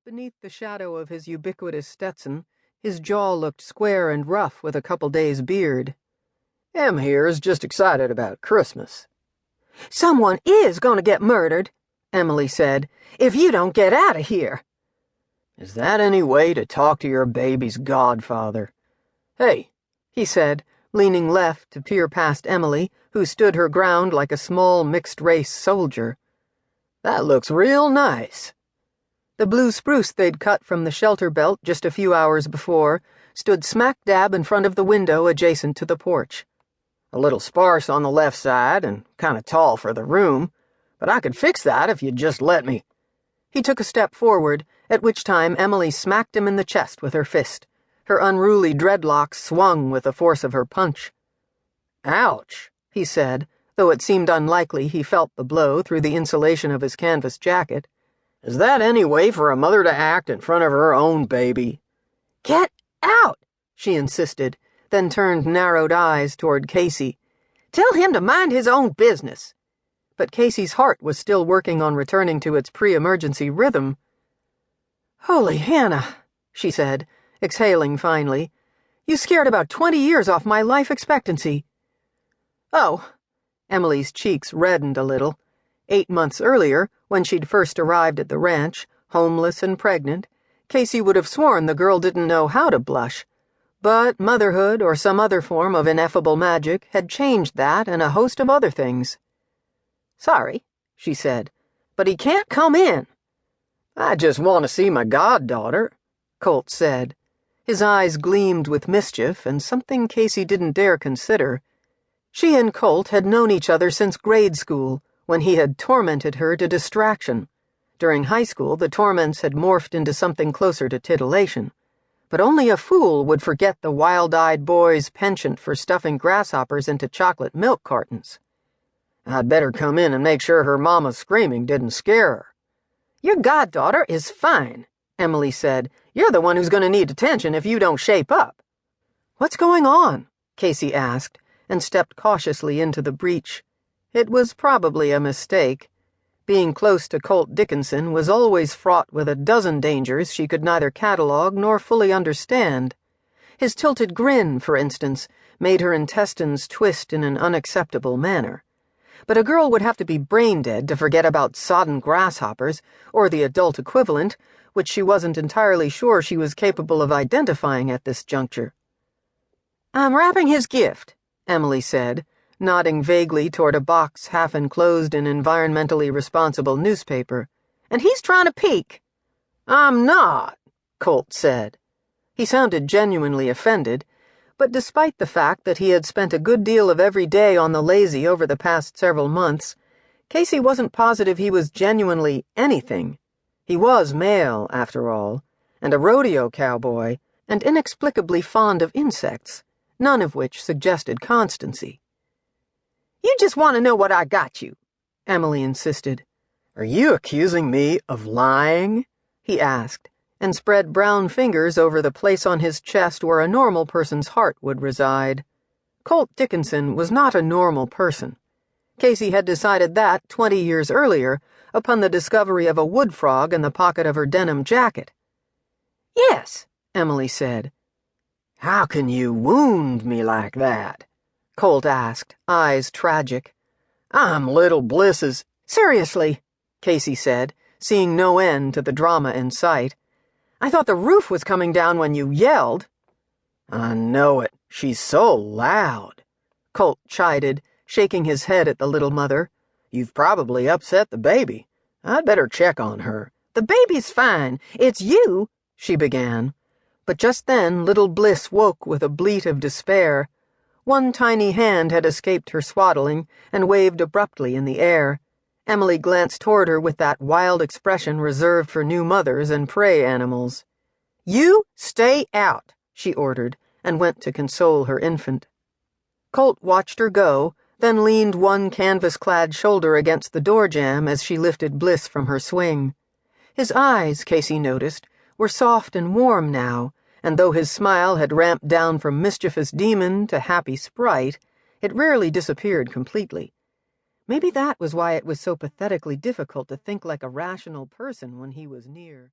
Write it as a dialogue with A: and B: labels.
A: Beneath the shadow of his ubiquitous Stetson, his jaw looked square and rough with a couple days' beard.
B: Em here is just excited about Christmas.
C: Someone is going to get murdered, Emily said, if you don't get out of here.
B: Is that any way to talk to your baby's godfather?
A: Hey, he said, leaning left to peer past Emily, who stood her ground like a small mixed-race soldier.
B: That looks real nice.
A: The blue spruce they'd cut from the shelter belt just a few hours before stood smack dab in front of the window adjacent to the porch.
B: A little sparse on the left side and kind of tall for the room, but I could fix that if you'd just let me.
A: He took a step forward, at which time Emily smacked him in the chest with her fist. Her unruly dreadlocks swung with the force of her punch.
B: Ouch,
A: he said, though it seemed unlikely he felt the blow through the insulation of his canvas jacket.
B: Is that any way for a mother to act in front of her own baby?
C: Get out,
A: she insisted, then turned narrowed eyes toward Casie.
C: Tell him to mind his own business.
A: But Casey's heart was still working on returning to its pre-emergency rhythm.
C: Holy Hannah,
A: she said, exhaling finally. You scared about 20 years off my life expectancy. Oh, Emily's cheeks reddened a little. 8 months earlier, when she'd first arrived at the ranch, homeless and pregnant, Casie would have sworn the girl didn't know how to blush. But motherhood or some other form of ineffable magic had changed that and a host of other things.
C: Sorry, she said, but he can't come in.
B: I just want to see my goddaughter,
A: Colt said. His eyes gleamed with mischief and something Casie didn't dare consider. She and Colt had known each other since grade school, when he had tormented her to distraction. During high school, the torments had morphed into something closer to titillation. But only a fool would forget the wild-eyed boy's penchant for stuffing grasshoppers into chocolate milk cartons.
B: I'd better come in and make sure her mama's screaming didn't scare her.
C: Your goddaughter is fine, Emily said. You're the one who's going to need attention if you don't shape up.
A: What's going on? Casie asked, and stepped cautiously into the breach. It was probably a mistake. Being close to Colt Dickenson was always fraught with a dozen dangers she could neither catalog nor fully understand. His tilted grin, for instance, made her intestines twist in an unacceptable manner. But a girl would have to be brain-dead to forget about sodden grasshoppers, or the adult equivalent, which she wasn't entirely sure she was capable of identifying at this juncture.
C: I'm wrapping his gift,
A: Emily said, nodding vaguely toward a box half enclosed in environmentally responsible newspaper.
C: And he's trying to peek.
B: I'm not, Colt said.
A: He sounded genuinely offended, but despite the fact that he had spent a good deal of every day on the lazy over the past several months, Casie wasn't positive he was genuinely anything. He was male, after all, and a rodeo cowboy, and inexplicably fond of insects, none of which suggested constancy.
C: You just want to know what I got you,
A: Emily insisted.
B: Are you accusing me of lying?
A: He asked, and spread brown fingers over the place on his chest where a normal person's heart would reside. Colt Dickenson was not a normal person. Casie had decided that 20 years earlier, upon the discovery of a wood frog in the pocket of her denim jacket.
C: Yes,
A: Emily said.
B: How can you wound me like that?
A: Colt asked, eyes tragic.
B: I'm Little Bliss's.
A: Seriously, Casie said, seeing no end to the drama in sight. I thought the roof was coming down when you yelled.
B: I know it. She's so loud,
A: Colt chided, shaking his head at the little mother.
B: You've probably upset the baby. I'd better check on her.
C: The baby's fine. It's you, she began.
A: But just then Little Bliss woke with a bleat of despair. One tiny hand had escaped her swaddling and waved abruptly in the air. Emily glanced toward her with that wild expression reserved for new mothers and prey animals.
C: You stay out,
A: she ordered, and went to console her infant. Colt watched her go, then leaned one canvas-clad shoulder against the door jamb as she lifted Bliss from her swing. His eyes, Casie noticed, were soft and warm now, and though his smile had ramped down from mischievous demon to happy sprite, it rarely disappeared completely. Maybe that was why it was so pathetically difficult to think like a rational person when he was near.